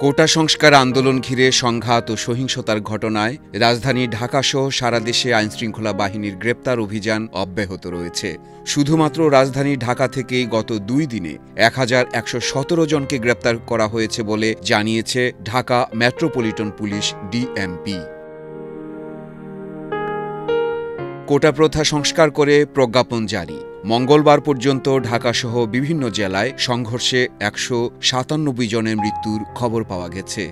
কোটা সংস্কার আন্দোলন ঘিরে সংঘাত ও সহিংসতার ঘটনায় রাজধানী ঢাকাসহ সারা দেশে আইনশৃঙ্খলা বাহিনীর গ্রেপ্তার অভিযান অব্যাহত রয়েছে। শুধুমাত্র রাজধানী ঢাকা থেকেই গত 2 দিনে 1117 জনকে গ্রেপ্তার করা হয়েছে বলে জানিয়েছে ঢাকা মেট্রোপলিটন পুলিশ ডিএমপি। কোটা প্রথা সংস্কার করে প্রজ্ঞাপন জারি। মঙ্গলবার পর্যন্ত ঢাকাসহ বিভিন্ন জেলায় সংঘর্ষে 197 জনের মৃত্যুর খবর পাওয়া গেছে।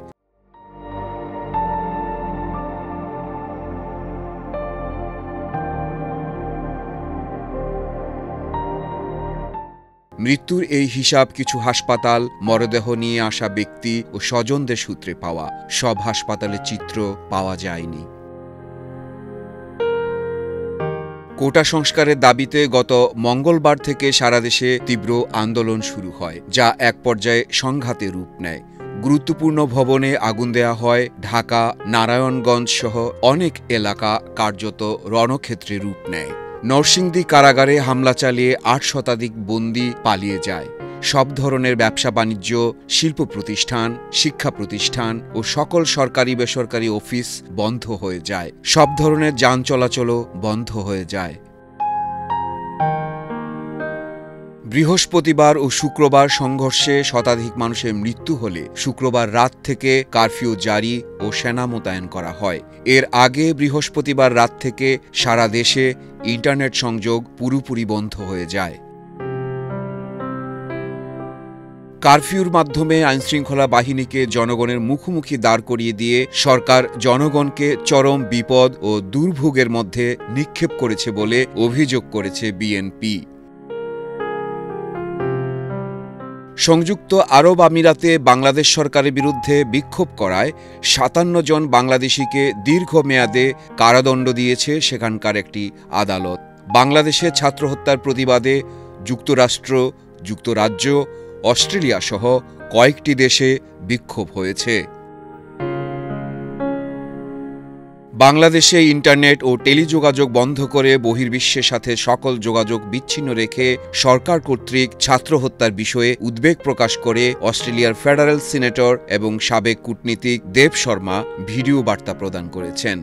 মৃত্যুর এই হিসাব কিছু হাসপাতাল, মরদেহ নিয়ে আসা ব্যক্তি ও স্বজনদের সূত্রে পাওয়া। সব হাসপাতালের চিত্র পাওয়া যায়নি। কোটা সংস্কারের দাবিতে গত মঙ্গলবার থেকে সারা দেশে তীব্র আন্দোলন শুরু হয়, যা এক পর্যায়ে সংঘাতে রূপ নেয়। গুরুত্বপূর্ণ ভবনে আগুন দেয়া হয়। ঢাকা, নারায়ণগঞ্জ সহ অনেক এলাকা কার্যত রণক্ষেত্রে রূপ নেয়। নরসিংদী কারাগারে হামলা চালিয়ে 8 শতাধিক বন্দী পালিয়ে যায়। সব ধরনের ব্যবসা বাণিজ্য, শিল্প প্রতিষ্ঠান, শিক্ষা প্রতিষ্ঠান ও সকল সরকারি বেসরকারি অফিস বন্ধ হয়ে যায়। সব ধরনের যান চলাচলও বন্ধ হয়ে যায়। বৃহস্পতিবার ও শুক্রবার সংঘর্ষে শতাধিক মানুষের মৃত্যু হলে শুক্রবার রাত থেকে কারফিউ জারি ও সেনা মোতায়েন করা হয়। এর আগে বৃহস্পতিবার রাত থেকে সারা দেশে ইন্টারনেট সংযোগ পুরোপুরি বন্ধ হয়ে যায়। কারফিউর মাধ্যমে আইনশৃঙ্খলা বাহিনীকে জনগণের মুখোমুখি দাঁড় করিয়ে দিয়ে সরকার জনগণকে চরম বিপদ ও দুর্ভোগের মধ্যে নিক্ষেপ করেছে বলে অভিযোগ করেছে বিএনপি। সংযুক্ত আরব আমিরাতে বাংলাদেশ সরকারের বিরুদ্ধে বিক্ষোভ করায় 57 জন বাংলাদেশিকে দীর্ঘমেয়াদে কারাদণ্ড দিয়েছে সেখানকার একটি আদালত। বাংলাদেশে ছাত্র হত্যার প্রতিবাদে যুক্তরাষ্ট্র, যুক্তরাজ্য, অস্ট্রেলিয়া সহ কয়েকটি দেশে বিক্ষোভ হয়েছে। বাংলাদেশে ইন্টারনেট ও টেলিযোগাযোগ বন্ধ করে বহির্বিশ্বের সাথে সকল যোগাযোগ বিচ্ছিন্ন রেখে সরকার কর্তৃক ছাত্র হত্যার বিষয়ে উদ্বেগ প্রকাশ করে অস্ট্রেলিয়ার ফেডারেল সিনেটর এবং সাবেক কূটনীতিক দেব শর্মা ভিডিও বার্তা প্রদান করেছেন।